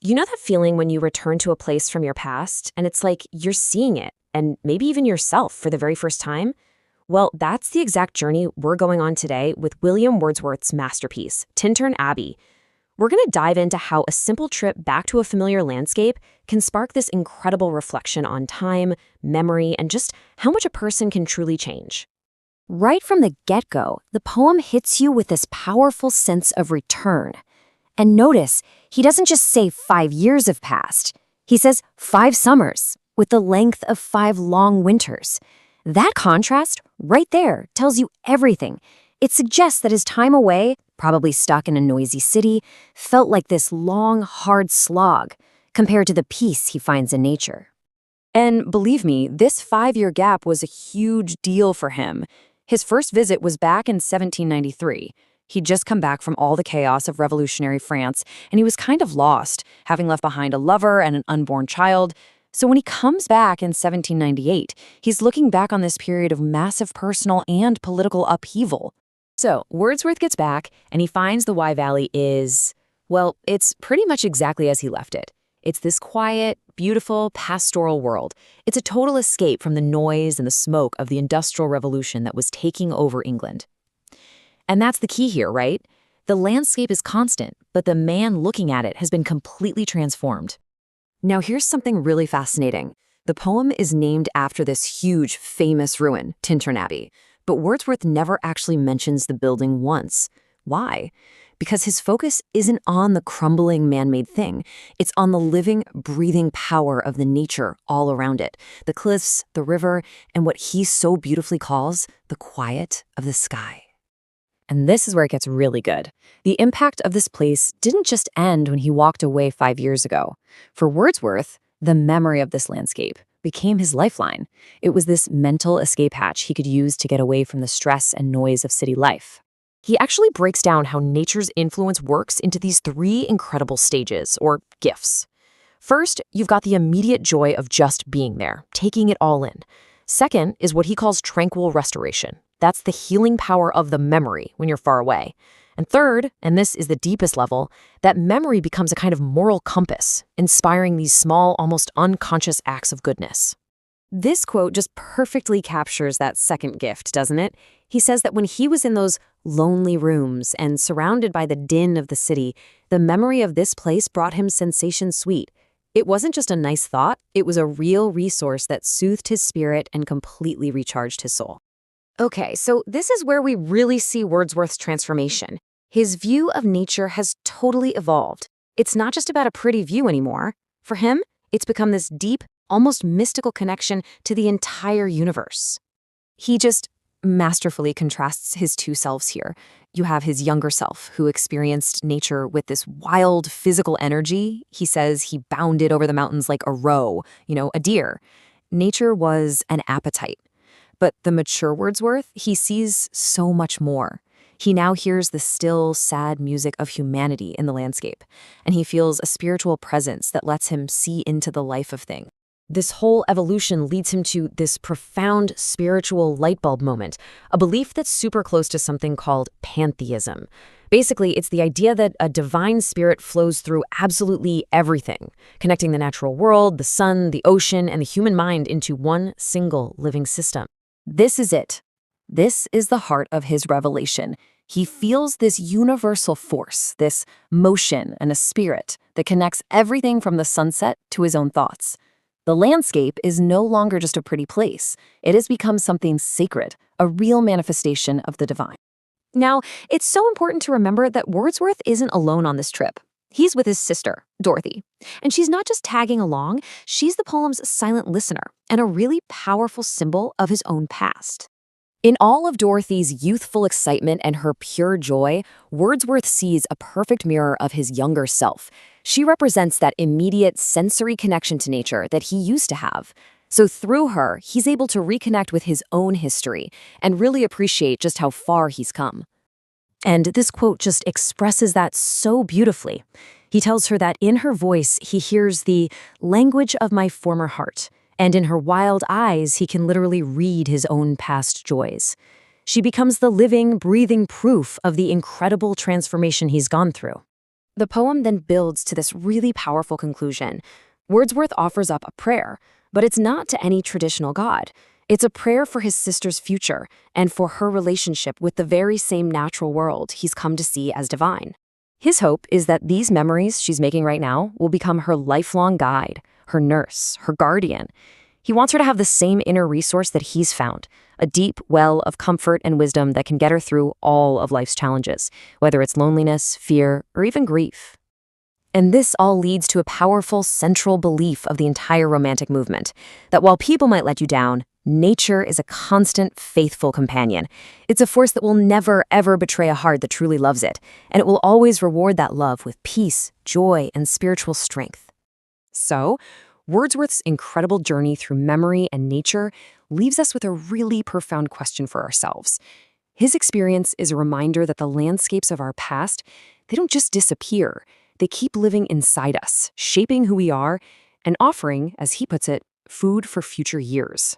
You know that feeling when you return to a place from your past and it's like you're seeing it and maybe even yourself for the very first time? Well, that's the exact journey we're going on today with William Wordsworth's masterpiece, Tintern Abbey. We're going to dive into how a simple trip back to a familiar landscape can spark this incredible reflection on time, memory, and just how much a person can truly change. Right from the get-go, the poem hits you with this powerful sense of return. And notice, he doesn't just say 5 years have passed. He says 5 summers, with the length of 5 long winters. That contrast, right there, tells you everything. It suggests that his time away, probably stuck in a noisy city, felt like this long, hard slog, compared to the peace he finds in nature. And believe me, this 5-year gap was a huge deal for him. His first visit was back in 1793. He'd just come back from all the chaos of revolutionary France, and he was kind of lost, having left behind a lover and an unborn child. So when he comes back in 1798, he's looking back on this period of massive personal and political upheaval. So Wordsworth gets back, and he finds the Wye Valley is, well, it's pretty much exactly as he left it. It's this quiet, beautiful, pastoral world. It's a total escape from the noise and the smoke of the Industrial Revolution that was taking over England. And that's the key here, right? The landscape is constant, but the man looking at it has been completely transformed. Now here's something really fascinating. The poem is named after this huge, famous ruin, Tintern Abbey, but Wordsworth never actually mentions the building once. Why? Because his focus isn't on the crumbling man-made thing. It's on the living, breathing power of the nature all around it, the cliffs, the river, and what he so beautifully calls the quiet of the sky. And this is where it gets really good. The impact of this place didn't just end when he walked away 5 years ago. For Wordsworth, the memory of this landscape became his lifeline. It was this mental escape hatch he could use to get away from the stress and noise of city life. He actually breaks down how nature's influence works into these 3 incredible stages, or gifts. First, you've got the immediate joy of just being there, taking it all in. Second is what he calls tranquil restoration. That's the healing power of the memory when you're far away. And third, and this is the deepest level, that memory becomes a kind of moral compass, inspiring these small, almost unconscious acts of goodness. This quote just perfectly captures that second gift, doesn't it? He says that when he was in those lonely rooms and surrounded by the din of the city, the memory of this place brought him sensation sweet. It wasn't just a nice thought, it was a real resource that soothed his spirit and completely recharged his soul. Okay, so this is where we really see Wordsworth's transformation. His view of nature has totally evolved. It's not just about a pretty view anymore. For him, it's become this deep, almost mystical connection to the entire universe. He just masterfully contrasts his 2 selves here. You have his younger self, who experienced nature with this wild physical energy. He says he bounded over the mountains like a roe, a deer. Nature was an appetite. But the mature Wordsworth, he sees so much more. He now hears the still, sad music of humanity in the landscape, and he feels a spiritual presence that lets him see into the life of things. This whole evolution leads him to this profound spiritual light bulb moment, a belief that's super close to something called pantheism. Basically, it's the idea that a divine spirit flows through absolutely everything, connecting the natural world, the sun, the ocean, and the human mind into one single living system. This is it. This is the heart of his revelation. He feels this universal force, this motion and a spirit that connects everything from the sunset to his own thoughts. The landscape is no longer just a pretty place. It has become something sacred, a real manifestation of the divine. Now, it's so important to remember that Wordsworth isn't alone on this trip. He's with his sister, Dorothy. And she's not just tagging along, she's the poem's silent listener and a really powerful symbol of his own past. In all of Dorothy's youthful excitement and her pure joy, Wordsworth sees a perfect mirror of his younger self. She represents that immediate sensory connection to nature that he used to have. So through her, he's able to reconnect with his own history and really appreciate just how far he's come. And this quote just expresses that so beautifully. He tells her that in her voice, he hears the language of my former heart, and in her wild eyes, he can literally read his own past joys. She becomes the living, breathing proof of the incredible transformation he's gone through. The poem then builds to this really powerful conclusion. Wordsworth offers up a prayer, but it's not to any traditional god. It's a prayer for his sister's future and for her relationship with the very same natural world he's come to see as divine. His hope is that these memories she's making right now will become her lifelong guide, her nurse, her guardian. He wants her to have the same inner resource that he's found, a deep well of comfort and wisdom that can get her through all of life's challenges, whether it's loneliness, fear, or even grief. And this all leads to a powerful central belief of the entire Romantic movement, that while people might let you down, nature is a constant, faithful companion. It's a force that will never, ever betray a heart that truly loves it, and it will always reward that love with peace, joy, and spiritual strength. So, Wordsworth's incredible journey through memory and nature leaves us with a really profound question for ourselves. His experience is a reminder that the landscapes of our past, they don't just disappear. They keep living inside us, shaping who we are, and offering, as he puts it, food for future years.